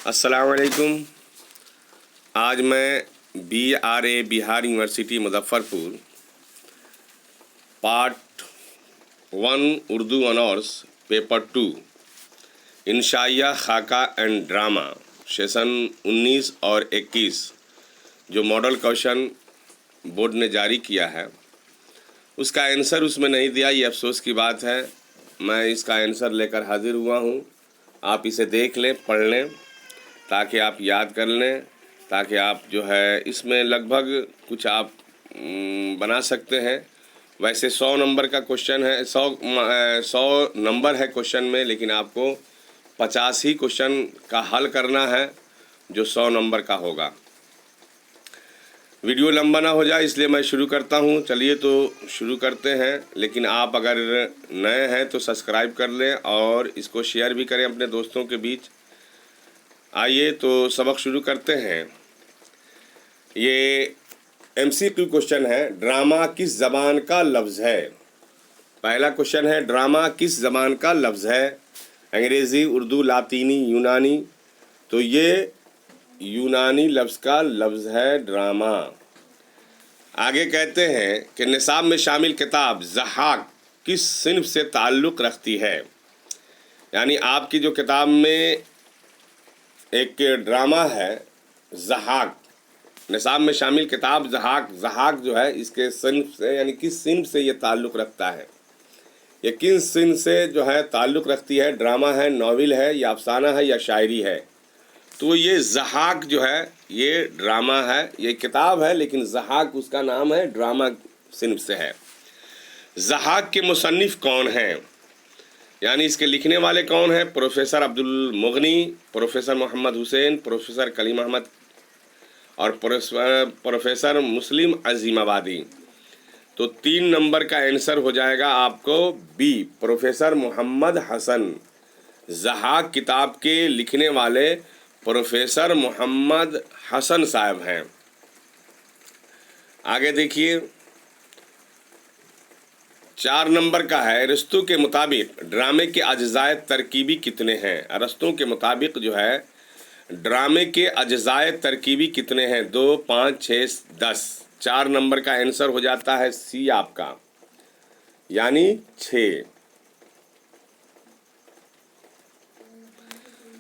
अस्सलाम वालेकुम। आज मैं BRA Bihar university Muzaffarpur part 1 Urdu honours paper 2 इंशाइया खाका एंड ड्रामा सेशन 19 और 21 जो मॉडल क्वेश्चन बोर्ड ने जारी किया है उसका आंसर उसमें नहीं दिया। ये अफसोस की बात है। मैं इसका आंसर लेकर हाजिर हुआ हूँ। आप इसे देख लें, पढ़ लें, ताकि आप याद कर लें, ताकि आप जो है इसमें लगभग कुछ आप बना सकते हैं। वैसे 100 नंबर का क्वेश्चन है, 100 नंबर है क्वेश्चन में, लेकिन आपको 50 ही क्वेश्चन का हल करना है जो 100 नंबर का होगा। वीडियो लंबा ना हो जाए इसलिए मैं शुरू करता हूं। चलिए तो शुरू करते हैं। लेकिन आप अगर नए हैं तो सब्सक्राइब कर लें और इसको शेयर भी करें अपने दोस्तों के बीच। आइए तो सबक शुरू करते हैं। ये MCQ क्वेश्चन है, ड्रामा किस ज़बान का लफ्ज़ है। पहला क्वेश्चन है, ड्रामा किस ज़बान का लफ्ज़ है। अंग्रेज़ी, उर्दू, लातीनी, यूनानी। तो ये यूनानी लफ्ज़ का लफ्ज़ है ड्रामा। आगे कहते हैं कि निसाब में शामिल किताब ज़हाक किस सिन्फ से ताल्लुक़ रखती है। यानी आपकी जो किताब में एक ड्रामा है ज़हाक, निसाब में शामिल किताब ज़हाक जो है इसके सिन्फ से, यानी किस सिन्फ से ये ताल्लुक़ रखता है, ये किन सिन्फ से जो है ताल्लुक़ रखती है। ड्रामा है, नॉवेल है, या अफसाना है, या शायरी है। तो ये ज़हाक जो है ये ड्रामा है, ये किताब है, लेकिन ज़हाक उसका नाम है, ड्रामा सिन्फ से है। ज़हाक के मुसन्निफ़ कौन हैं, यानी इसके लिखने वाले कौन हैं। प्रोफेसर अब्दुल मुगनी, प्रोफेसर मोहम्मद हुसैन, प्रोफेसर कलीम अहमद और प्रोफेसर मुस्लिम अजीमाबादी। तो 3 नंबर का आंसर हो जाएगा आपको बी, प्रोफेसर मोहम्मद हसन। ज़हाक किताब के लिखने वाले प्रोफेसर मोहम्मद हसन साहब हैं। आगे देखिए, 4 नंबर का है, अरस्तू के मुताबिक ड्रामे के अज्जाए तरकीबी कितने हैं। अरस्तू के मुताबिक जो है ड्रामे के अज्जाए तरकीबी कितने हैं। 2, 5, 6, 10। 4 नंबर का आंसर हो जाता है सी आपका, यानी 6।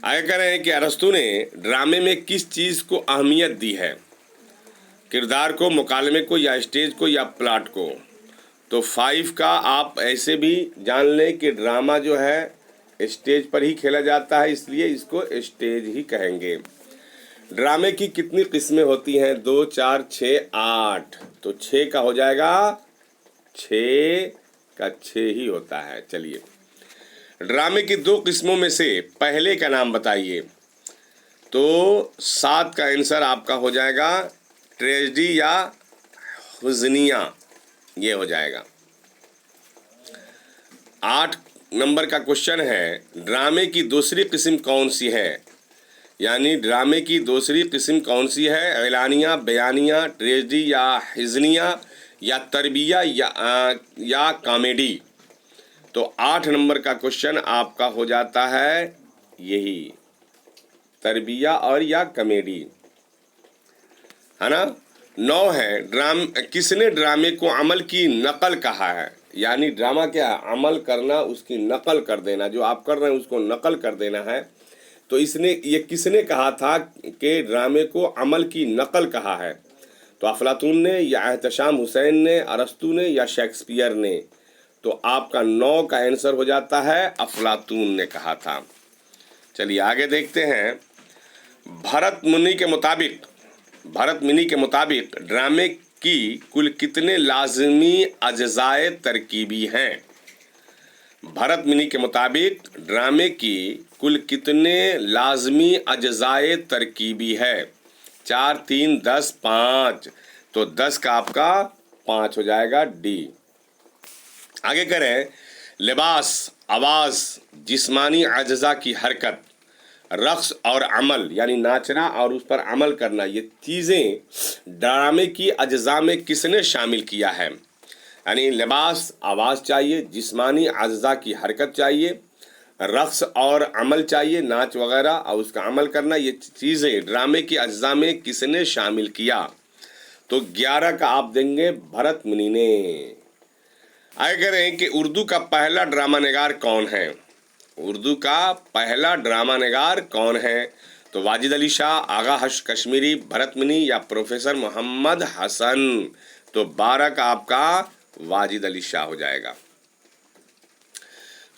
आगे कह रहे हैं कि अरस्तू ने ड्रामे में किस चीज़ को अहमियत दी है। किरदार को, मुकालमे को, या स्टेज को, या प्लॉट को। तो 5 का आप ऐसे भी जान लें कि ड्रामा जो है स्टेज पर ही खेला जाता है, इसलिए इसको स्टेज ही कहेंगे। ड्रामे की कितनी किस्में होती हैं। 2, 4, 6, 8। तो 6 का हो जाएगा, 6 का 6 ही होता है। चलिए, ड्रामे की 2 किस्मों में से पहले का नाम बताइए। तो 7 का आंसर आपका हो जाएगा ट्रेजेडी या हुज़निया, ये हो जाएगा। 8 नंबर का क्वेश्चन है, ड्रामे की दूसरी किस्म कौन सी है। यानी ड्रामे की दूसरी किस्म कौन सी है। एलानिया, बयानिया, ट्रेजेडी या हिज़निया, या तरबिया, या कॉमेडी। तो 8 नंबर का क्वेश्चन आपका हो जाता है यही, तरबिया और या कॉमेडी, है ना। 9 है, किसने ड्रामे को अमल की नकल कहा है। यानी ड्रामा क्या है, अमल करना, उसकी नकल कर देना, जो आप कर रहे हैं उसको नकल कर देना है। तो ये किसने कहा था कि ड्रामे को अमल की नकल कहा है। तो अफलातून ने, या एहतशाम हुसैन ने, अरस्तू ने, या शेक्सपियर ने। तो आपका 9 का आंसर हो जाता है अफलातून ने कहा था। चलिए आगे देखते हैं। भरत मुनि के मुताबिक ड्रामे की कुल कितने लाजमी अज्जाए तरकीबी हैं। भरत मुनि के मुताबिक ड्रामे की कुल कितने लाजमी अज्जाए तरकीबी है। 4, 3, 10, 5। तो 10 का आपका 5 हो जाएगा डी। आगे करें, लिबास, आवाज़, जिस्मानी अज्जा की हरकत, रक्स और अमल, यानी नाचना और उस पर अमल करना, ये चीज़ें ड्रामे की अज्जा में किसने शामिल किया है। यानी लिबास, आवाज़ चाहिए, जिस्मानी अज्जा की हरकत चाहिए, रक्स और अमल चाहिए, नाच वगैरह, और उसका अमल करना, ये चीज़ें ड्रामे की अज्जा में किसने शामिल किया? तो 11 का आप देंगे भरत मुनि ने। आगे कह रहे हैं कि उर्दू का पहला ड्रामा निगार कौन है? उर्दू का पहला ड्रामा निगार कौन है? तो वाजिद अली शाह, आगा कश्मीरी, भरत मुनि या प्रोफेसर मोहम्मद हसन। तो 12 का आपका वाजिद अली शाह हो जाएगा।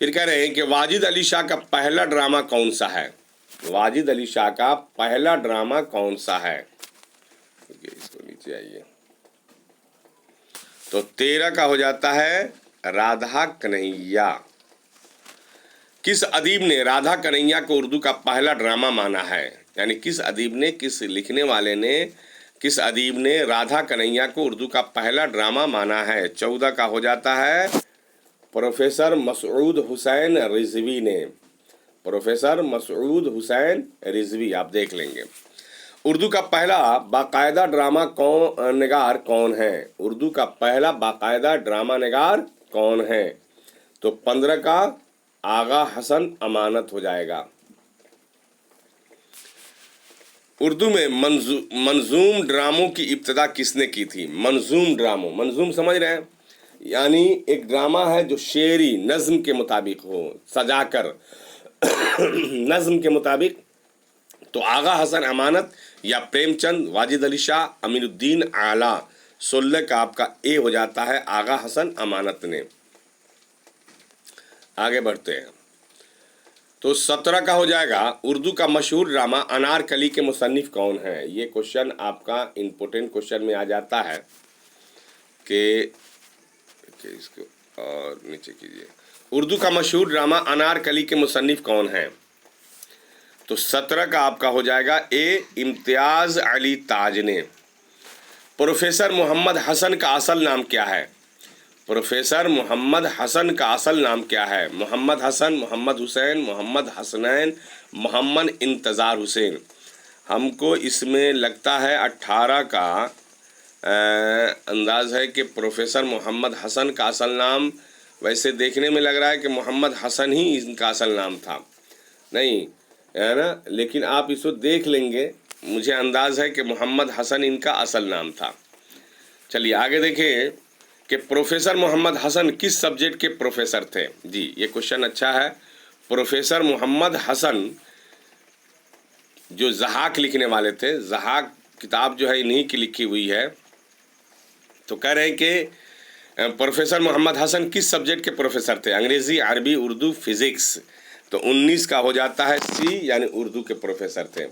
फिर कह रहे हैं कि वाजिद अली शाह का पहला ड्रामा कौन सा है? वाजिद अली शाह का पहला ड्रामा कौन सा है? इसको नीचे आइए। तो 13 का हो जाता है राधा कन्हैया। किस अदीब ने राधा कन्हैया को उर्दू का पहला ड्रामा माना है? यानी किस अदीब ने, किस लिखने वाले ने, किस अदीब ने राधा कन्हैया को उर्दू का पहला ड्रामा माना है? 14 का हो जाता है प्रोफेसर मसूद हुसैन रिजवी ने। प्रोफेसर मसूद हुसैन रिजवी, आप देख लेंगे। उर्दू का पहला बाकायदा ड्रामा निगार कौन है? उर्दू का पहला बाकायदा ड्रामा निगार कौन है? तो 15 का आगा हसन अमानत हो जाएगा। उर्दू में मंजूम ड्रामों की इब्तिदा किसने की थी? मंजूम ड्रामों, मंजूम समझ रहे हैं? यानी एक ड्रामा है जो शेरी नज्म के मुताबिक हो, सजाकर नज्म के मुताबिक। तो आगा हसन अमानत या प्रेमचंद, वाजिद अली शाह, अमीनुद्दीन आला। 16 का आपका ए हो जाता है आगा हसन अमानत ने। आगे बढ़ते हैं। तो 17 का हो जाएगा उर्दू का मशहूर ड्रामा अनारकली के मुसन्निफ कौन है? ये क्वेश्चन आपका इम्पोर्टेंट क्वेश्चन में आ जाता है कि इसको और नीचे कीजिए। उर्दू का मशहूर ड्रामा अनारकली के मुसन्निफ कौन है? तो 17 का आपका हो जाएगा ए इम्तियाज अली ताज ने। प्रोफेसर मोहम्मद हसन का असल नाम क्या है? प्रोफेसर मोहम्मद हसन का असल नाम क्या है? मोहम्मद हसन, मोहम्मद हुसैन, मोहम्मद हसनैन, मोहम्मद इंतज़ार हुसैन। हमको इसमें लगता है 18 का अंदाज़ है कि प्रोफेसर मोहम्मद हसन का असल नाम, वैसे देखने में लग रहा है कि मोहम्मद हसन ही इनका असल नाम था, नहीं है ना? लेकिन आप इसको देख लेंगे, मुझे अंदाज़ है कि मोहम्मद हसन इनका असल नाम था। चलिए आगे देखें कि प्रोफेसर मोहम्मद हसन किस सब्जेक्ट के प्रोफेसर थे? जी, ये क्वेश्चन अच्छा है। प्रोफेसर मोहम्मद हसन जो ज़हाक लिखने वाले थे, ज़हाक किताब जो है इन्हीं की लिखी हुई है। तो कह रहे हैं कि प्रोफेसर मोहम्मद हसन किस सब्जेक्ट के प्रोफेसर थे? अंग्रेज़ी, अरबी, उर्दू, फिज़िक्स। तो 19 का हो जाता है सी, यानी उर्दू के प्रोफेसर थे।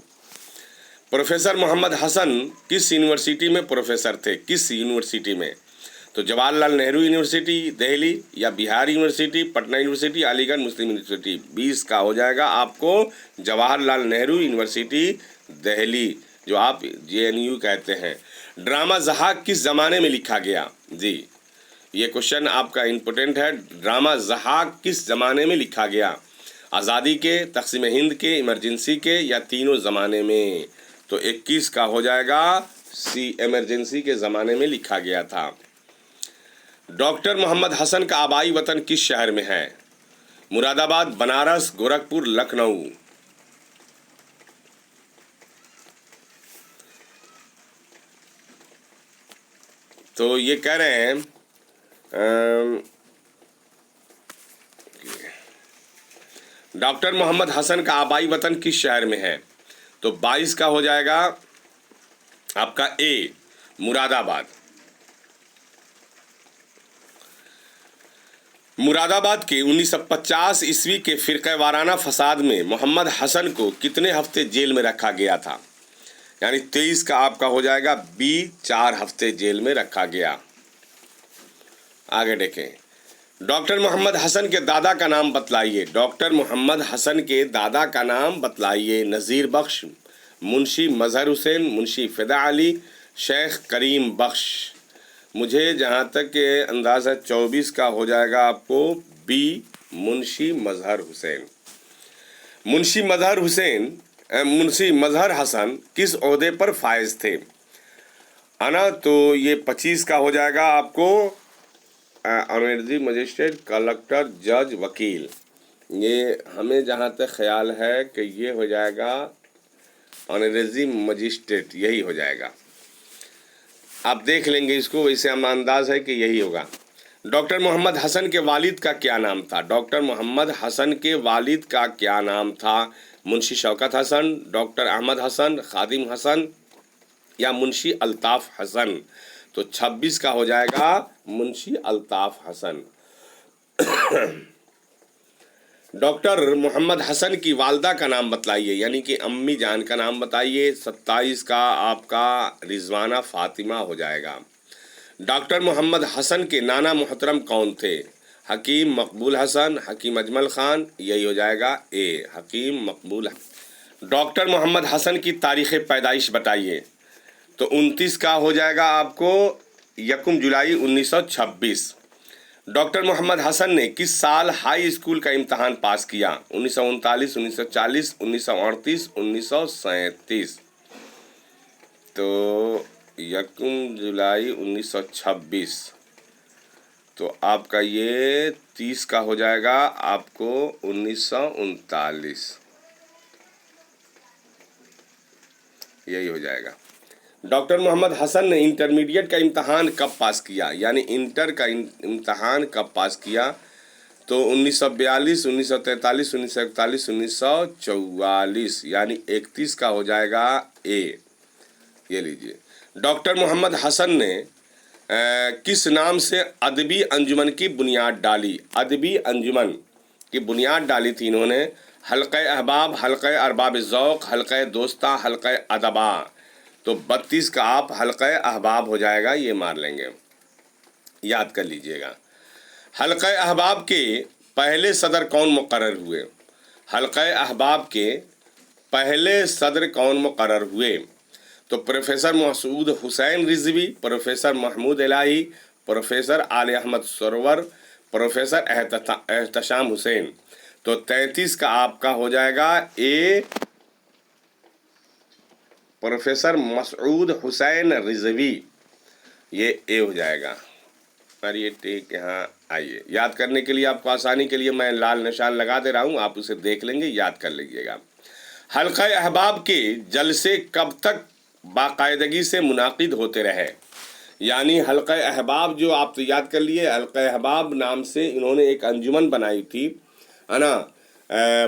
प्रोफेसर मोहम्मद हसन किस यूनिवर्सिटी में प्रोफेसर थे? किस यूनिवर्सिटी में? तो जवाहरलाल नेहरू यूनिवर्सिटी दिल्ली, या Bihar university, Patna university, Aligarh Muslim university. 20 का हो जाएगा आपको जवाहरलाल नेहरू यूनिवर्सिटी दिल्ली, जो आप JNU कहते हैं। ड्रामा ज़हाक किस ज़माने में लिखा गया? जी, ये क्वेश्चन आपका इम्पोर्टेंट है। ड्रामा ज़हाक किस ज़माने में लिखा गया? आज़ादी के, तक़सीम हिंद के, इमरजेंसी के, या तीनों ज़माने में? तो 21 का हो जाएगा सी, इमरजेंसी के ज़माने में लिखा गया था। डॉक्टर मोहम्मद हसन का आबाई वतन किस शहर में है? मुरादाबाद, बनारस, गोरखपुर, लखनऊ। तो ये कह रहे हैं डॉक्टर मोहम्मद हसन का आबाई वतन किस शहर में है? तो 22 का हो जाएगा आपका ए, मुरादाबाद। मुरादाबाद के 1950 ईस्वी के फ़िरक़े वाराना फसाद में मोहम्मद हसन को कितने हफ्ते जेल में रखा गया था? यानी 23 का आपका हो जाएगा बी, 4 हफ्ते जेल में रखा गया। आगे देखें, डॉक्टर मोहम्मद हसन के दादा का नाम बतलाइए। डॉक्टर मोहम्मद हसन के दादा का नाम बतलाइए। नज़ीर बख्श, मुंशी मज़हर हुसैन, मुंशी फ़िदा अली, शेख करीम बख्श। मुझे जहाँ तक के अंदाज़ है 24 का हो जाएगा आपको बी, मुंशी मज़हर हुसैन। मुंशी मज़हर हुसैन, मुंशी मज़हर हसन किस ओहदे पर फायज थे? आना, तो ये 25 का हो जाएगा आपको ऑनरेरी मजिस्ट्रेट, कलेक्टर, जज, वकील। ये हमें जहाँ तक ख्याल है कि ये हो जाएगा ऑनरेरी मजिस्ट्रेट, यही हो जाएगा। आप देख लेंगे इसको, वैसे हम अंदाज है कि यही होगा। डॉक्टर मोहम्मद हसन के वालिद का क्या नाम था? डॉक्टर मोहम्मद हसन के वालिद का क्या नाम था? मुंशी शौकत हसन, डॉक्टर अहमद हसन, खादिम हसन या मुंशी अल्ताफ़ हसन? तो 26 का हो जाएगा मुंशी अल्ताफ़ हसन। डॉक्टर मोहम्मद हसन की वालदा का नाम बतलाइए, यानी कि अम्मी जान का नाम बताइए। 27 का आपका रिजवाना फ़ातिमा हो जाएगा। डॉक्टर मोहम्मद हसन के नाना मोहतरम कौन थे? हकीम मकबूल हसन, हकीम अजमल ख़ान, यही हो जाएगा ए, हकीम मकबूल। डॉक्टर मोहम्मद हसन की तारीख़ पैदाइश बताइए। तो 29 का हो जाएगा आपको 1 जुलाई 1926। डॉक्टर मोहम्मद हसन ने किस साल हाई स्कूल का इम्तहान पास किया? 1939, 1940, 1938, 1937। तो 1 जुलाई 1926, तो आपका ये 30 का हो जाएगा आपको 1939, यही हो जाएगा। डॉक्टर मोहम्मद हसन ने इंटरमीडिएट का इम्तहान कब पास किया? यानी इंटर का इम्तहान कब पास किया? तो 1942, 1943, 1941, 1944, यानी 31 का हो जाएगा ए, ये लीजिए। डॉक्टर मोहम्मद हसन ने किस नाम से अदबी अंजुमन की बुनियाद डाली? अदबी अंजुमन की बुनियाद डाली थी इन्होंने। हल्क़े अहबाब, हल्क़े अरबाब ज़ौक़, हल्क़े दोस्ता, हल्क़े अदबा। तो 32 का आप हल्क़े अहबाब हो जाएगा, ये मार लेंगे, याद कर लीजिएगा। हल्क़े अहबाब के पहले सदर कौन मुक़र्रर हुए? हल्क़े अहबाब के पहले सदर कौन मुक़र्रर हुए? तो प्रोफेसर मसूद हुसैन रिजवी, प्रोफेसर महमूद इलाही, प्रोफेसर आले अहमद सरवर, प्रोफेसर एहतशाम हुसैन। तो 33 का आपका हो जाएगा ए, प्रोफेसर मसूद हुसैन रिजवी, ये ए हो जाएगा। और ये ठीक, यहाँ आइए, याद करने के लिए आपको आसानी के लिए मैं लाल निशान लगा दे रहा हूँ, आप उसे देख लेंगे, याद कर लीजिएगा। हल्क़े अहबाब के जलसे कब तक बाकायदगी से मुनाकिद होते रहे? यानी हल्क़े अहबाब जो आप तो याद कर लिए, हल्क़े अहबाब नाम से इन्होंने एक अंजुमन बनाई थी, है ना,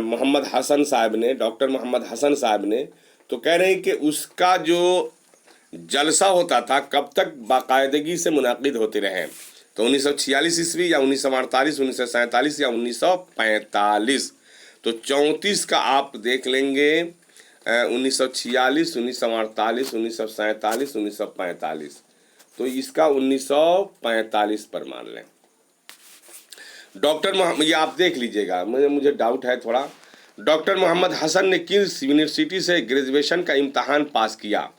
मोहम्मद हसन साहब ने, डॉक्टर मोहम्मद हसन साहब ने। तो कह रहे हैं कि उसका जो जलसा होता था कब तक बाकायदगी से मुनाकिद होते रहे? तो 1946 ईस्वी या 1948, 1947 या 1945। तो 34 का आप देख लेंगे 1946, 1948, 1947, 1945। तो इसका 1945 पर मान लें। डॉक्टर मोहम्मद, ये आप देख लीजिएगा, मुझे डाउट है थोड़ा। डॉक्टर मोहम्मद हसन ने किस यूनिवर्सिटी से ग्रेजुएशन का इम्तहान पास किया?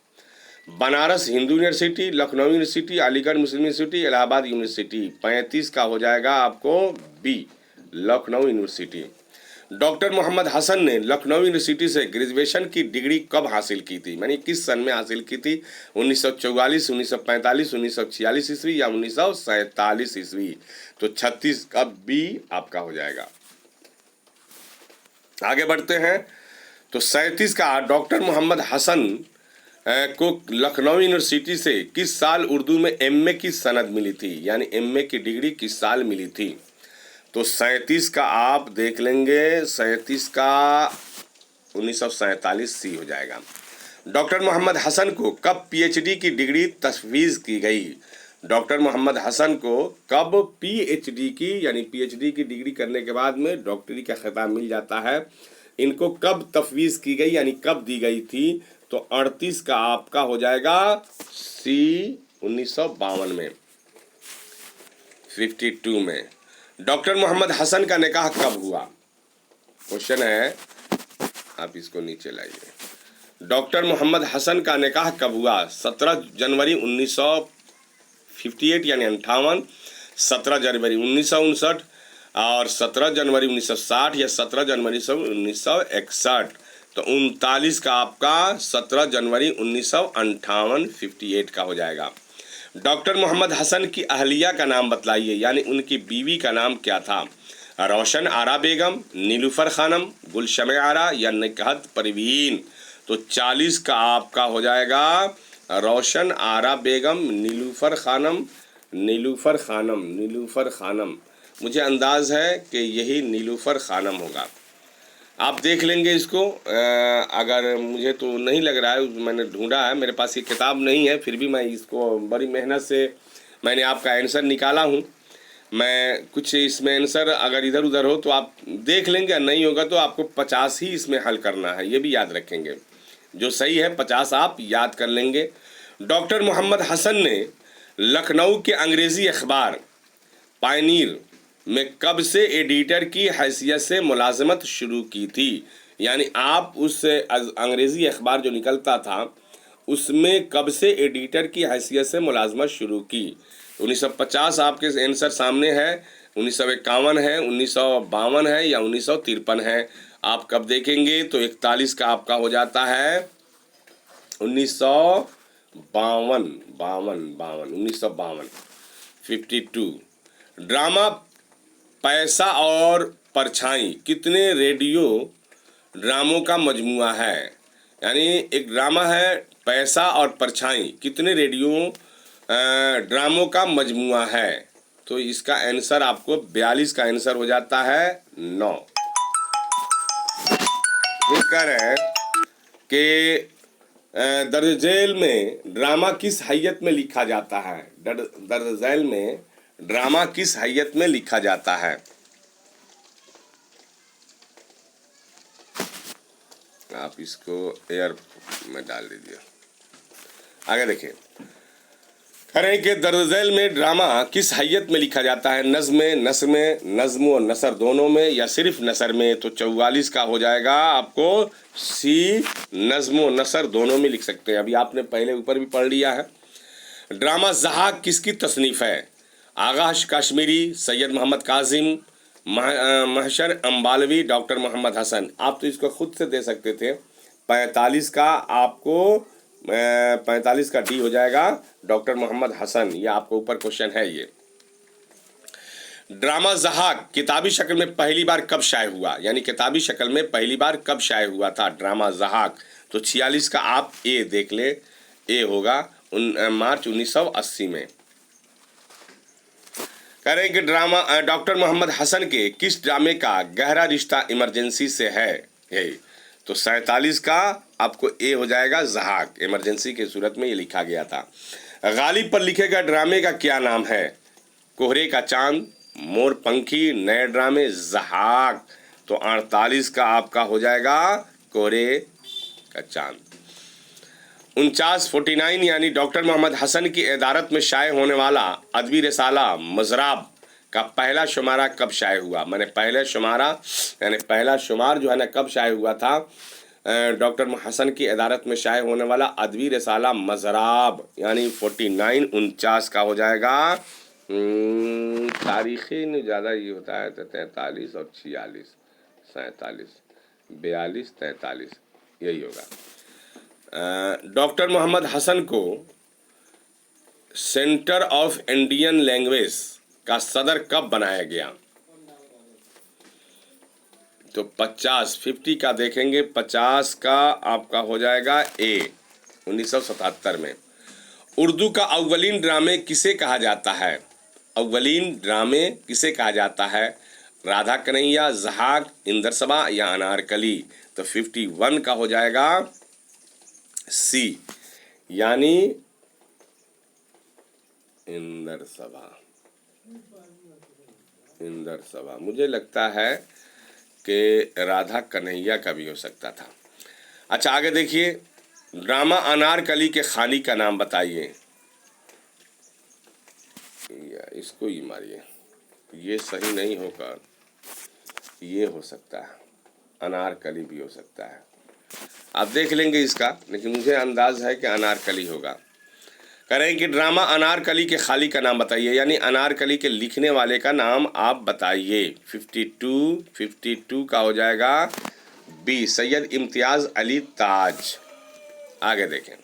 Banaras Hindu university, Lucknow university, Aligarh Muslim university, Allahabad university. 35 का हो जाएगा आपको B, Lucknow university. Doctor Mohammad Hasan ने लखनऊ यूनिवर्सिटी से ग्रेजुएशन की डिग्री कब हासिल की थी? यानी किस सन में हासिल की थी? 1944, 1945, 1946 ईस्वी या 1947 ईस्वी। तो 36 का बी आपका हो जाएगा। आगे बढ़ते हैं। तो 37 का डॉक्टर मोहम्मद हसन को लखनऊ यूनिवर्सिटी से किस साल उर्दू में एमए की सनद मिली थी? यानी एमए की डिग्री किस साल मिली थी? तो 37 का आप देख लेंगे, 37 का 1947 सी हो जाएगा। डॉक्टर मोहम्मद हसन को कब पीएचडी की डिग्री तफवीज़ की गई? डॉक्टर मोहम्मद हसन को कब पीएचडी की, यानी पीएचडी की डिग्री करने के बाद में डॉक्टरी का खिताब मिल जाता है, इनको कब तफवीज़ की गई, यानी कब दी गई थी? तो 38 का आपका हो जाएगा सी, 1952 में, 52 में। डॉक्टर मोहम्मद हसन का निकाह कब हुआ? क्वेश्चन है, आप इसको नीचे लाइए। डॉक्टर मोहम्मद हसन का निकाह कब हुआ? 17 जनवरी 1958 यानी 58, 17 जनवरी 1959 और 17 जनवरी 1960 या 17 जनवरी 1961। तो 39 का आपका 17 जनवरी 1958, 58 का हो जाएगा। डॉक्टर मोहम्मद हसन की अहलिया का नाम बतलाइए, यानी उनकी बीवी का नाम क्या था? रोशन आरा बेगम, नीलूफर खानम, गुलशमे आरा या निकहत परवीन। तो 40 का आपका हो जाएगा रोशन आरा बेगम, नीलूफर खानम, नीलूफर खानम, नीलूफर खानम। मुझे अंदाज़ है कि यही नीलूफर खानम होगा। आप देख लेंगे इसको। अगर मुझे तो नहीं लग रहा है, मैंने ढूंढा है, मेरे पास ये किताब नहीं है, फिर भी मैं इसको बड़ी मेहनत से मैंने आपका आंसर निकाला हूँ। मैं कुछ इसमें आंसर अगर इधर उधर हो तो आप देख लेंगे, नहीं होगा तो आपको 50 ही इसमें हल करना है, ये भी याद रखेंगे। जो सही है 50 आप याद कर लेंगे। डॉक्टर मोहम्मद हसन ने लखनऊ के अंग्रेज़ी अखबार पायनीर में कब से एडिटर की हैसियत से मुलाजमत शुरू की थी? यानी आप उस अंग्रेज़ी अखबार जो निकलता था उसमें कब से एडिटर की हैसियत से मुलाजमत शुरू की? 1950 आपके आंसर सामने है, 1951 है, 1952 है या 1953 है। आप कब देखेंगे तो 41 का आपका हो जाता है 1952, 52। ड्रामा पैसा और परछाई कितने रेडियो ड्रामों का मजमुआ है? यानी एक ड्रामा है पैसा और परछाई, कितने रेडियो ड्रामों का मजमुआ है? तो इसका आंसर आपको 42 का आंसर हो जाता है 9। जिक्र है कि दर्ज झेल में ड्रामा किस हैयत में लिखा जाता है? दर्ज झेल में ड्रामा किस हैयत में लिखा जाता है? आप इसको एयर में डाल दीजिए। आगे देखिए, कह रहे हैं कि दर्ज झेल में ड्रामा किस हैयत में लिखा जाता है? नज़्म में, नस्र में, नज़्म और नसर दोनों में या सिर्फ नसर में? तो 44 का हो जाएगा आपको सी, नज़्म और नसर दोनों में लिख सकते हैं। अभी आपने पहले ऊपर भी पढ़ लिया है। ड्रामा ज़हाक किसकी तसनीफ़ है? आगा कश्मीरी, सैयद मोहम्मद कासिम, महशर अम्बालवी, डॉक्टर मोहम्मद हसन। आप तो इसको खुद से दे सकते थे। 45 का आपको 45 का डी हो जाएगा डॉक्टर मोहम्मद हसन। ये आपको ऊपर क्वेश्चन है। ये ड्रामा ज़हाक किताबी शक्ल में पहली बार कब शाये हुआ? यानी किताबी शक्ल में पहली बार कब शाये हुआ था ड्रामा ज़हाक? तो 46 का आप ए देख ले, ए होगा मार्च 1980 में। कह रहे हैं कि ड्रामा डॉक्टर मोहम्मद हसन के किस ड्रामे का गहरा रिश्ता इमरजेंसी से है? तो 47 का आपको ए हो जाएगा ज़हाक। इमरजेंसी के सूरत में ये लिखा गया था। गालिब पर लिखे गए ड्रामे का क्या नाम है? कोहरे का चांद, मोर पंखी, नए ड्रामे, ज़हाक। तो 48 का आपका हो जाएगा कोहरे का चांद। 49 यानी डॉक्टर मोहम्मद हसन की इदारत में शाये होने वाला अदबी रिसाला मजराब का पहला शुमारा कब शाये हुआ? मैंने पहले शुमारा यानी पहला शुमार जो है ना कब शाये हुआ था? डॉक्टर हसन की इदारत में शाये होने वाला अदबी रिसाला मजराब यानी 49 49 का हो जाएगा। तारीख़ी में ज़्यादा ये होता है तो 43 और 46, 47, 42, 43 यही होगा। डॉक्टर मोहम्मद हसन को सेंटर ऑफ इंडियन लैंग्वेज का सदर कब बनाया गया? तो 50 का देखेंगे, 50 का आपका हो जाएगा ए 1977 में। उर्दू का अव्वलीन ड्रामे किसे कहा जाता है? अव्वलीन ड्रामे किसे कहा जाता है? राधा कन्हैया, ज़हाक, इंदर सबा या अनारकली। तो 51 का हो जाएगा सी यानी इंदर सबा। इंदर सबा मुझे लगता है कि राधा कन्हैया का भी हो सकता था। अच्छा आगे देखिए, ड्रामा अनारकली के खाली का नाम बताइए। इसको ही मारिए, ये सही नहीं होगा, ये हो सकता है, अनारकली भी हो सकता है। आप देख लेंगे इसका, लेकिन मुझे अंदाज़ है कि अनारकली होगा। कह रहे हैं कि ड्रामा अनारकली के खाली का नाम बताइए, यानी अनारकली के लिखने वाले का नाम आप बताइए। 52 का हो जाएगा बी, सैयद इम्तियाज़ अली ताज। आगे देखें,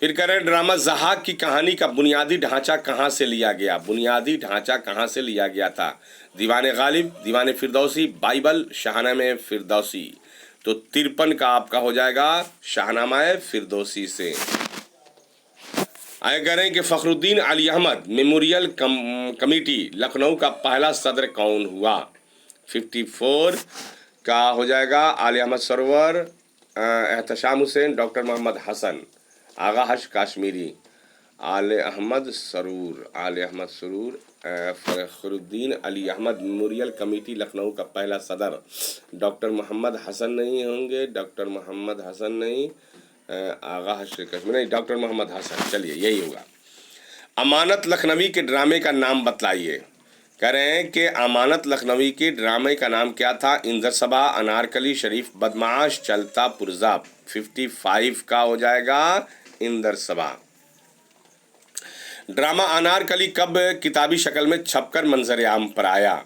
फिर कह रहे हैं ड्रामा ज़हाक की कहानी का बुनियादी ढांचा कहाँ से लिया गया, बुनियादी ढांचा कहाँ से लिया गया था। दीवाने गालिब, दीवाने फिरदौसी, बाइबल, शाहनामे फिरदौसी। तो 53 का आपका हो जाएगा शाहनामा फिरदौसी से। आगे कह रहे हैं कि फ़खरुद्दीन अली अहमद मेमोरियल कमेटी लखनऊ का पहला सदर कौन हुआ। 54 का हो जाएगा आले अहमद सरवर, एहतशाम हुसैन, डॉक्टर मोहम्मद हसन, आगा हश काश्मीरी, आले अहमद सरूर, फ़खरुद्दीन अली अहमद मेमोरियल कमेटी लखनऊ का पहला सदर। डॉक्टर मोहम्मद हसन नहीं होंगे, डॉक्टर मोहम्मद हसन नहीं, आगा हश काश्मीरी नहीं, डॉक्टर मोहम्मद हसन। चलिए यही होगा। अमानत लखनवी के ड्रामे का नाम बतलाइए। कह रहे हैं कि अमानत लखनवी के ड्रामे का नाम क्या था। इंदर सभा, अनारकली, शरीफ बदमाश, चलता पुर्जा। 55 का हो जाएगा इंदर सभा। ड्रामा अनारकली कब किताबी शक्ल में छपकर मंजर आम पर आया।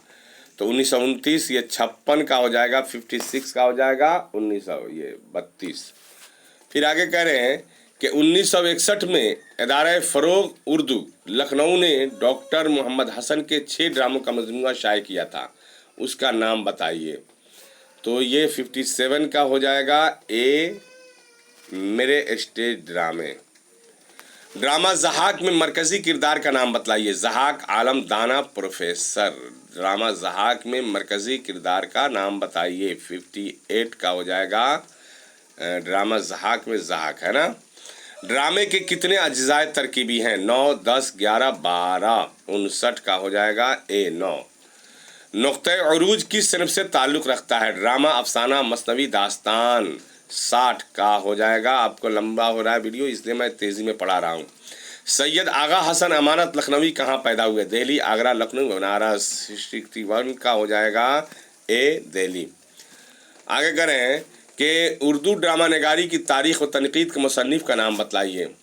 तो 1929, ये 56 का हो जाएगा। 56 का हो जाएगा 1932। फिर आगे कह रहे हैं कि 1961 में इदारा फ़रोग़ उर्दू लखनऊ ने डॉक्टर मोहम्मद हसन के 6 ड्रामों का मजमूआ शाये किया था, उसका नाम बताइए। तो ये 57 का हो जाएगा ए मेरे स्टेज ड्रामे। ड्रामा ज़हाक में मरकज़ी किरदार का नाम बतलाइए। ज़हाक आलम दाना प्रोफेसर। ड्रामा ज़हाक में मरकज़ी किरदार का नाम बताइए। 58 का हो जाएगा ड्रामा ज़हाक में ज़हाक है ना। ड्रामे के कितने अज्जाए तरकीबी हैं। 9, 10, 11, 12। 59 का हो जाएगा ए 9। नुक्ते उरूज किस सिनफ से ताल्लुक़ रखता है। ड्रामा, अफसाना, मसनवी, दास्तान। 60 का हो जाएगा। आपको लंबा हो रहा है वीडियो इसलिए मैं तेज़ी में पढ़ा रहा हूँ। सैयद आगा हसन अमानत लखनवी कहाँ पैदा हुए। दिल्ली, आगरा, लखनऊ, बनारस। 61 का हो जाएगा ए दिल्ली। आगे करें कि उर्दू ड्रामा नगारी की तारीख़ व तनक़ीद के मुसन्निफ़ का नाम बतलाइए।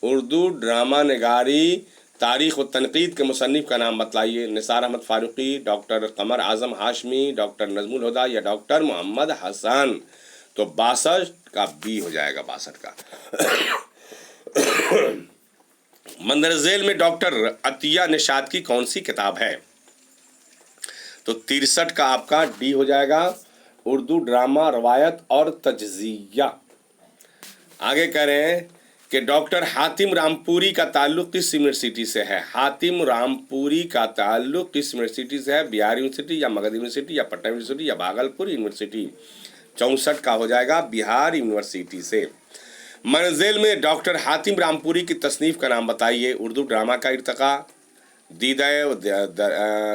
उर्दू ड्रामा नगारी तारीख़ व तनक़ीद के मुसन्निफ़ का नाम बतलाइए। निसार अहमद फ़ारूक़ी, डॉक्टर कमर आज़म हाशमी, डॉक्टर नज़मुल हुदा या डॉक्टर मोहम्मद हसन। तो 62 का बी हो जाएगा। 62 का। मंदर झेल में डॉक्टर अतिया निशात की कौन सी किताब है। तो 63 का आपका डी हो जाएगा। उर्दू ड्रामा रवायत और तज्ज़िया। आगे कह रहे हैं कि डॉक्टर हातिम रामपुरी का ताल्लुक़ किस यूनिवर्सिटी से है। हातिम रामपुरी का ताल्लुक़ किस यूनिवर्सिटी से है। बिहार यूनिवर्सिटी या मगध यूनिवर्सिटी या पटना यूनिवर्सिटी या भागलपुर यूनिवर्सिटी। 64 का हो जाएगा बिहार यूनिवर्सिटी से। मंज़िल में डॉक्टर हातिम रामपुरी की तसनीफ़ का नाम बताइए। उर्दू ड्रामा का इर्तिक़ा, दीदाए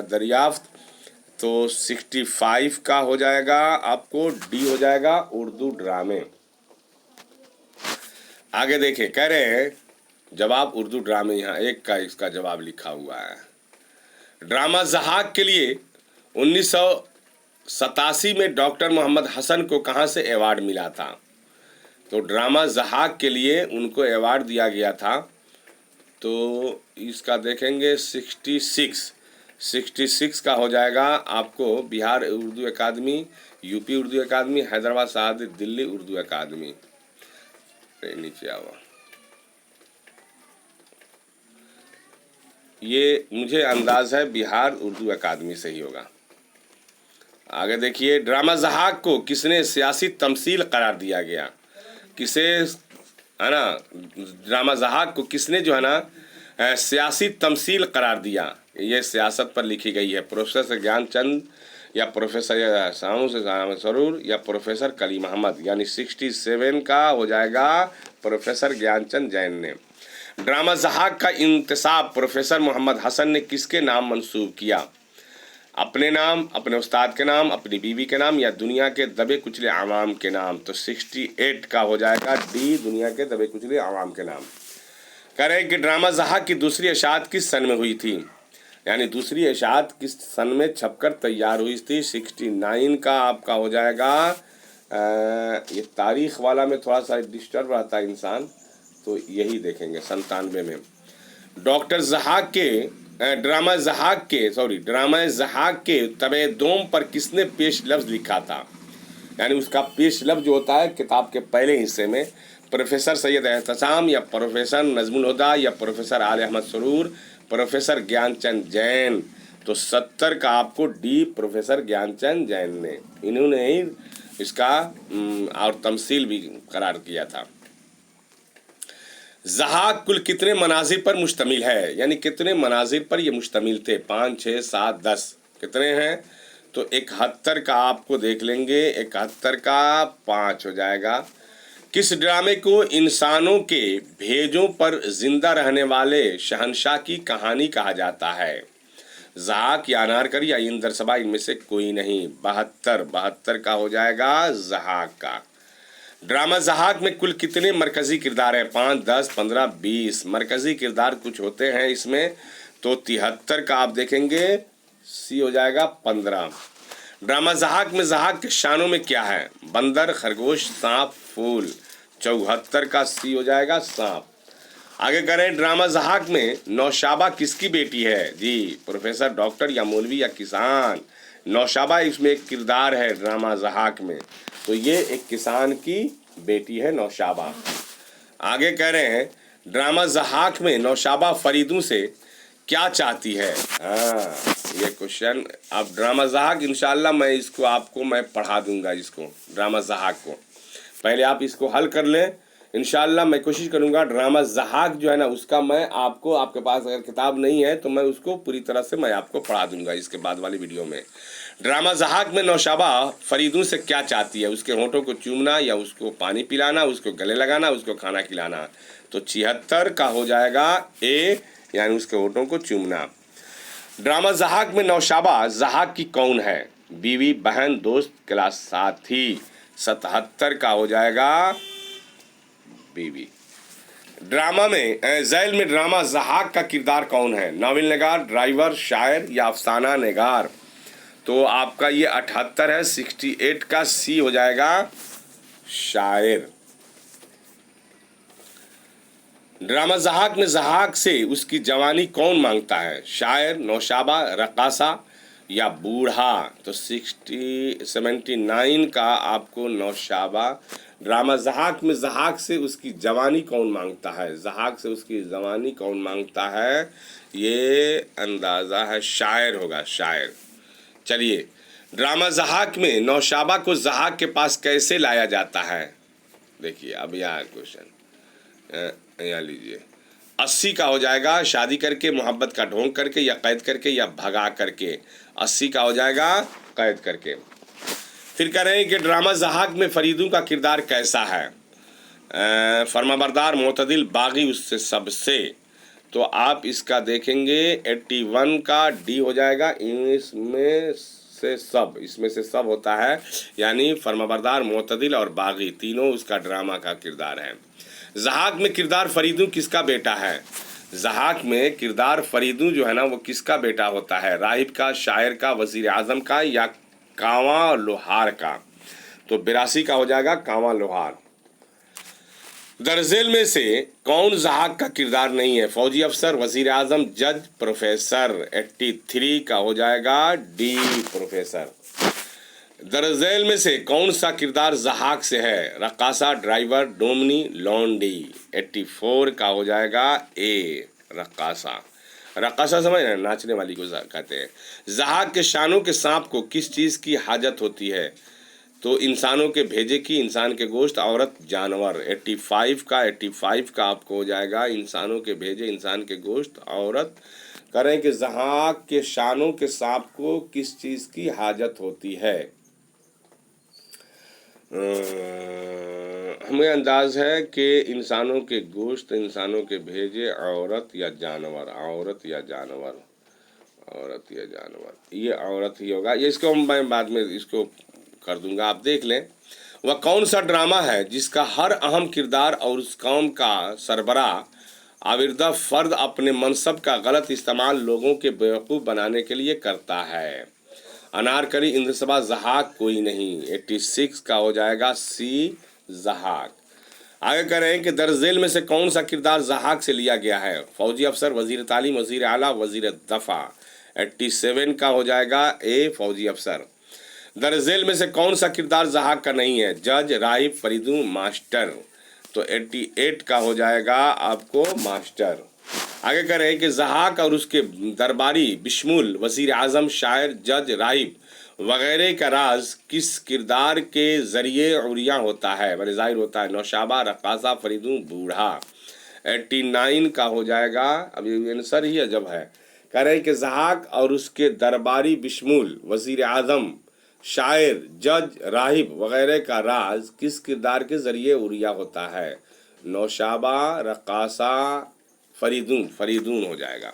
दरियाफ्त। तो 65 का हो जाएगा आपको डी हो जाएगा उर्दू ड्रामे। आगे देखें, कह रहे हैं जवाब उर्दू ड्रामे, यहाँ एक का इसका जवाब लिखा हुआ है। ड्रामा ज़हाक के लिए 1987 में डॉक्टर मोहम्मद हसन को कहाँ से अवार्ड मिला था। तो ड्रामा ज़हाक के लिए उनको अवार्ड दिया गया था। तो इसका देखेंगे 66 का हो जाएगा आपको बिहार उर्दू अकादमी, यूपी उर्दू अकादमी, हैदराबाद शहादत, दिल्ली उर्दू अकादमी। नीचे आओ, ये मुझे अंदाज़ है बिहार उर्दू अकादमी से ही होगा। आगे देखिए, ड्रामा ज़हाक को किसने सियासी तमसील करार दिया गया। किसे है ना, ड्रामा ज़हाक को किसने जो है ना सियासी तमसील करार दिया। ये सियासत पर लिखी गई है। प्रोफेसर ज्ञानचंद या प्रोफेसर सरूर या प्रोफेसर कलीम अहमद। यानी 67 का हो जाएगा प्रोफेसर ज्ञानचंद जैन ने। ड्रामा ज़हाक का इंतसाब प्रोफेसर मोहम्मद हसन ने किसके नाम मंसूब किया। अपने नाम, अपने उस्ताद के नाम, अपनी बीवी के नाम या दुनिया के दबे कुचले आवाम के नाम। तो 68 का हो जाएगा डी दुनिया के दबे कुचले आवाम के नाम। कह रहे हैं कि ड्रामा ज़हाक की दूसरी इशाअत किस सन में हुई थी। यानी दूसरी इशाअत किस सन में छपकर तैयार हुई थी। 69 का आपका हो जाएगा। ये तारीख़ वाला में थोड़ा सा डिस्टर्ब रहता है इंसान, तो यही देखेंगे 97 में। डॉक्टर ज़हाक के ड्रामा ज़हाक के तबे दोम पर किसने पेश लफ्ज़ लिखा था। यानी उसका पेश लफ्ज़ जो होता है किताब के पहले हिस्से में प्रोफेसर सैयद एहतसाम या प्रोफेसर नजमुल हुदा या प्रोफेसर आल अहमद सरूर, प्रोफेसर ज्ञानचंद जैन। तो 70 का आपको डी प्रोफेसर ज्ञानचंद जैन ने, इन्होंने ही इसका और तमसील भी करार किया था। ज़हाक कुल कितने मनाजिर पर मुश्तमिल है, यानी कितने मनाजिर पर ये मुश्तमिल थे? 5, 6, 7, 10 कितने हैं? तो 71 का आपको देख लेंगे, 71 का 5 हो जाएगा। किस ड्रामे को इंसानों के भेजों पर जिंदा रहने वाले शहंशाह की कहानी कहा जाता है? ज़हाक या अनारकली या इंदर सबा, इनमें से कोई नहीं। 72 का हो जाएगा ज़हाक का। ड्रामा ज़हाक में कुल कितने मरकज़ी किरदार हैं? 5, 10, 15, 20 मरकज़ी किरदार कुछ होते हैं इसमें। तो 73 का आप देखेंगे, सी हो जाएगा 15। ड्रामा ज़हाक में ज़हाक के शानों में क्या है? बंदर, खरगोश, सांप, फूल। 74 का सी हो जाएगा सांप। आगे करें, ड्रामा ज़हाक में नौशाबा किसकी बेटी है? जी, प्रोफेसर, डॉक्टर या मौलवी या किसान। नौशाबा इसमें एक किरदार है ड्रामा ज़हाक में, तो ये एक किसान की बेटी है नौशाबा। आगे कह रहे हैं, ड्रामा ज़हाक में नौशाबा फरीदों से क्या चाहती है? हाँ, ये क्वेश्चन अब ड्रामा ज़हाक इंशाल्लाह मैं इसको आपको मैं पढ़ा दूंगा, इसको ड्रामा ज़हाक को। पहले आप इसको हल कर लें, इंशाल्लाह मैं कोशिश करूंगा ड्रामा ज़हाक जो है ना उसका मैं आपको, आपके पास अगर किताब नहीं है तो मैं उसको पूरी तरह से मैं आपको पढ़ा दूंगा इसके बाद वाली वीडियो में। ड्रामा ज़हाक में नौशाबा फरीदों से क्या चाहती है? उसके होठों को चूमना या उसको पानी पिलाना, उसको गले लगाना, उसको खाना खिलाना। तो 76 का हो जाएगा ए, यानी उसके होठों को चूमना। ड्रामा ज़हाक में नौशाबा ज़हाक की कौन है? बीवी, बहन, दोस्त, क्लास साथी। 77 का हो जाएगा बीवी। ड्रामा में ज़ैल में ड्रामा ज़हाक का किरदार कौन है? नावल नगार, ड्राइवर, शायर या अफसाना नगार। तो आपका ये 78 है। 68 का सी हो जाएगा शायर। ड्रामा ज़हाक में ज़हाक से उसकी जवानी कौन मांगता है? शायर, नौशाबा, रकासा या बूढ़ा। तो 79 का आपको नौशाबा। ड्रामा ज़हाक में ज़हाक से उसकी जवानी कौन मांगता है? ज़हाक से उसकी जवानी कौन मांगता है? ये अंदाज़ा है शायर होगा, शायर। चलिए, ड्रामा ज़हाक में नौशाबा को ज़हाक के पास कैसे लाया जाता है? देखिए अब यहाँ क्वेश्चन, यहाँ लीजिए। 80 का हो जाएगा शादी करके, मोहब्बत का ढोंग करके या कैद करके या भगा करके। 80 का हो जाएगा कैद करके। फिर कह रहे हैं कि ड्रामा ज़हाक में फरीदों का किरदार कैसा है? फरमाबरदार, मोतदिल, बागी, उससे सबसे। तो आप इसका देखेंगे 81 का डी हो जाएगा। इसमें से सब होता है, यानी फरमाबरदार, मोतदिल और बागी तीनों उसका ड्रामा का किरदार है। ज़हाक में किरदार फरीदों किसका बेटा है? ज़हाक में किरदार फरीदों जो है ना वो किसका बेटा होता है? राहिब का, शायर का, वज़ीर आज़म का या कांवा लोहार का। तो 82 का हो जाएगा कांवा लोहार। दरजेल में से कौन ज़हाक का किरदार नहीं है? फौजी अफसर, वज़ीर आज़म, जज, प्रोफेसर। 83 का हो जाएगा डी प्रोफेसर। दरजेल में से कौन सा किरदार ज़हाक से है? रकासा, ड्राइवर, डोमनी, लौंडी। 84 का हो जाएगा ए रकासा। रकासा समझ रहे हैं, नाचने वाली को कहते हैं। ज़हाक के शानों के सांप को किस चीज़ की हाजत होती है? तो इंसानों के भेजे की, इंसान के गोश्त, औरत, जानवर। 85 का आपको हो जाएगा इंसानों के भेजे, इंसान के गोश्त, औरत। करें कि ज़हाक के शानों के सांप को किस चीज़ की हाजत होती है? हमें अंदाज़ है कि इंसानों के गोश्त, इंसानों के भेजे, औरत या जानवर। औरत या जानवर, औरत या जानवर, ये औरत ही होगा। ये इसको मैं बाद में इसको कर दूंगा, आप देख लें। वह कौन सा ड्रामा है जिसका हर अहम किरदार और उस कौम का सरबराह आविर्दा फ़र्द अपने मनसब का गलत इस्तेमाल लोगों के बेवकूफ़ बनाने के लिए करता है? अनारकली, इंद्रसभा, ज़हाक कोई नहीं। 86 का हो जाएगा सी ज़हाक। आगे कह रहे हैं कि दरजेल में से कौन सा किरदार ज़हाक से लिया गया है? फौजी अफसर, वज़ीर तालीम, वज़ीर आला, वज़ीर दफ़ा। 87 का हो जाएगा ए फौजी अफसर। दरजेल में से कौन सा किरदार ज़हाक का नहीं है? जज, राहिब, फरीदों, मास्टर। तो 88 का हो जाएगा आपको मास्टर। आगे करें कि ज़हाक और उसके दरबारी बिश्मुल वज़ीर आज़म, शायर, जज, राहिब वगैरह का राज किस किरदार के ज़रिए उरिया होता है, बड़े ज़ाहिर होता है? नौशाबा, रक़ासा, फरीदून, बूढ़ा। 89 का हो जाएगा। अब ये आंसर ही अजब है। कह रहे हैं कि ज़हाक और उसके दरबारी बिश्मुल वज़ीर आज़म, शायर, जज, राहिब वगैरह का राज किस किरदार के ज़रिए उरिया होता है? नौशाबा, रक़ासा, फरीदून। फरीदून हो जाएगा।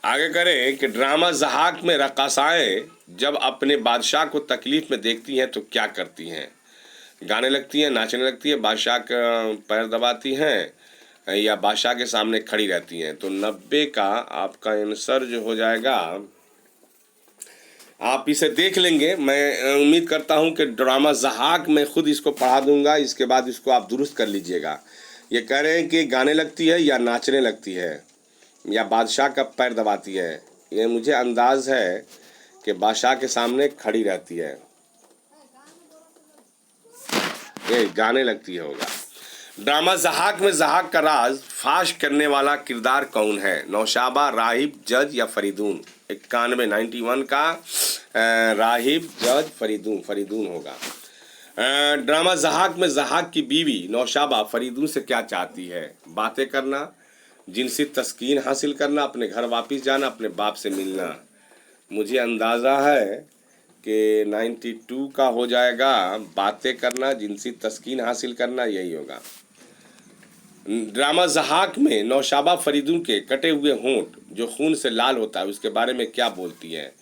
आगे करें कि ड्रामा ज़हाक में रक़ासाएँ जब अपने बादशाह को तकलीफ़ में देखती हैं तो क्या करती हैं? गाने लगती हैं, नाचने लगती है, बादशाह का पैर दबाती हैं या बादशाह के सामने खड़ी रहती हैं? तो 90 का आपका आंसर जो हो जाएगा, आप इसे देख लेंगे। मैं उम्मीद करता हूं कि ड्रामा ज़हाक में खुद इसको पढ़ा दूंगा, इसके बाद इसको आप दुरुस्त कर लीजिएगा। ये कह रहे हैं कि गाने लगती है या नाचने लगती है या बादशाह का पैर दबाती है। ये मुझे अंदाज़ है कि बादशाह के सामने खड़ी रहती है। ये गाने लगती है होगा। ड्रामा ज़हाक में ज़हाक का राज फाश करने वाला किरदार कौन है? नौशाबा, राहिब, जज या फरीदून? 91 91 का राहिब, जज, फरीदून। फरीदून होगा। ड्रामा ज़हाक में ज़हाक की बीवी नौशाबा फरीदून से क्या चाहती है? बातें करना, जिनसी तस्कीन हासिल करना, अपने घर वापस जाना, अपने बाप से मिलना। मुझे अंदाज़ा है कि 92 का हो जाएगा। बातें करना, जिनसी तस्कीन हासिल करना, यही होगा। ड्रामा ज़हाक में नौशाबा फरीदून के कटे हुए होंठ जो खून से लाल होता है उसके बारे में क्या बोलती है?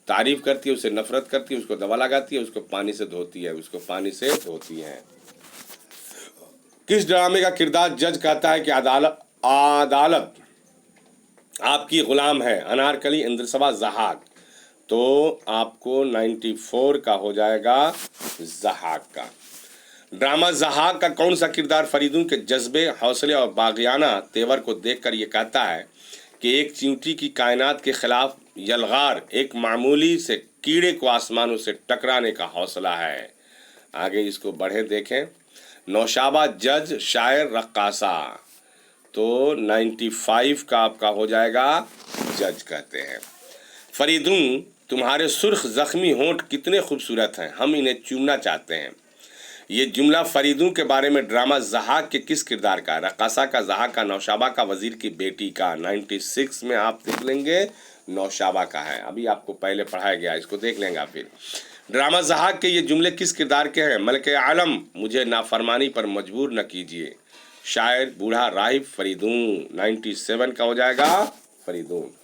तारीफ करती है, उसे नफरत करती है, उसको दवा लगाती है, उसको पानी से धोती है? उसको पानी से धोती है। किस ड्रामे का किरदार जज कहता है कि अदालत अदालत आपकी गुलाम है? अनारकली, इंद्रसभा, ज़हाक? तो आपको 94 का हो जाएगा ज़हाक का। ड्रामा ज़हाक का कौन सा किरदार फरीदून के जज्बे, हौसले और बागियाना तेवर को देखकर ये कहता है कि एक चींटी की कायनात के खिलाफ यलगार एक मामूली से कीड़े को आसमानों से टकराने का हौसला है? आगे इसको बढ़े देखें। नौशाबा, जज, शायर, रक्कासा? तो 95 का आपका हो जाएगा जज कहते हैं। फरीदून, तुम्हारे सुर्ख ज़ख्मी होंठ कितने खूबसूरत हैं, हम इन्हें चूमना चाहते हैं। ये जुमला फरीदून के बारे में ड्रामा ज़हाक के किस किरदार का? रक़ासा का, ज़हाक का, नौशाबा का, वज़ीर की बेटी का? 96 में आप देख लेंगे नौशाबा का है। अभी आपको पहले पढ़ाया गया, इसको देख लेंगे आप फिर। ड्रामा ज़हाक के ये जुमले किस किरदार के हैं? मलके आलम, मुझे नाफरमानी पर मजबूर न कीजिए। शायर, बूढ़ा, राहिब, फरीदून? 97 का हो जाएगा फरीदून।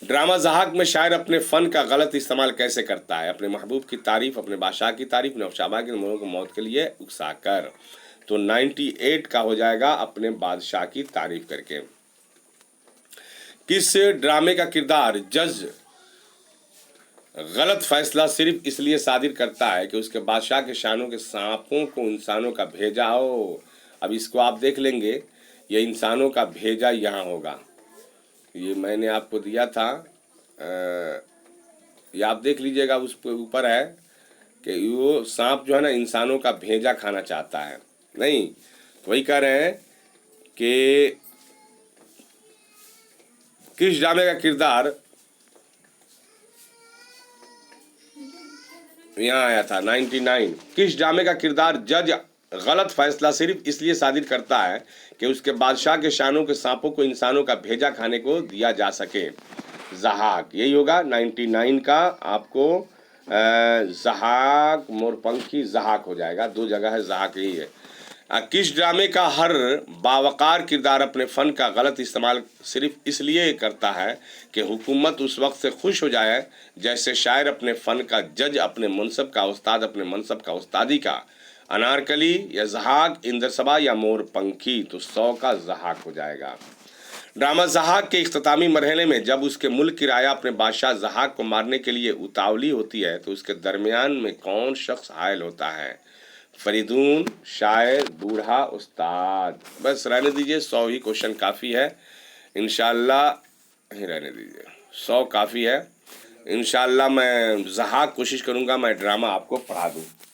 ड्रामा ज़हाक में शायर अपने फ़न का गलत इस्तेमाल कैसे करता है? अपने महबूब की तारीफ़, अपने बादशाह की तारीफ़, नौशाबा के मोहरों को मौत के लिए उकसाकर? तो 98 का हो जाएगा अपने बादशाह की तारीफ़ करके। किस ड्रामे का किरदार जज गलत फैसला सिर्फ इसलिए सादिर करता है कि उसके बादशाह के शानों के सांपों को इंसानों का भेजा हो? अब इसको आप देख लेंगे। ये इंसानों का भेजा यहाँ होगा। ये मैंने आपको दिया था, ये आप देख लीजिएगा। उस ऊपर है कि वो सांप जो है ना इंसानों का भेजा खाना चाहता है। नहीं, तो वही कह रहे हैं कि किस ड्रामे का किरदार यहाँ आया था 99। किस ड्रामे का किरदार जज गलत फैसला सिर्फ इसलिए सादिर करता है कि उसके बादशाह के शानों के सांपों को इंसानों का भेजा खाने को दिया जा सके? ज़हाक, यही होगा 99 का आपको। ज़हाक, मोरपंखी, ज़हाक हो जाएगा। दो जगह है, ज़हाक यही है। किस ड्रामे का हर बावकार किरदार अपने फ़न का गलत इस्तेमाल सिर्फ इसलिए करता है कि हुकूमत उस वक्त से खुश हो जाए, जैसे शायर अपने फ़न का, जज अपने मनसब का, उस्ताद अपने मनसब का उस्तादी का? अनारकली या ज़हाक, इंद्रसभा या मोरपंखी? तो 100 का ज़हाक हो जाएगा। ड्रामा ज़हाक के इख्तितामी मरहले में जब उसके मुल्क की राया अपने बादशाह ज़हाक को मारने के लिए उतावली होती है तो उसके दरमियान में कौन शख्स हायल होता है? फरीदून, शायर, बूढ़ा, उस्ताद? बस रहने दीजिए, 100 ही क्वेश्चन काफ़ी है इंशाअल्लाह। ही रहने दीजिए, 100 काफ़ी है इंशाअल्लाह। मैं ज़हाक कोशिश करूँगा मैं ड्रामा आपको पढ़ा दूँ।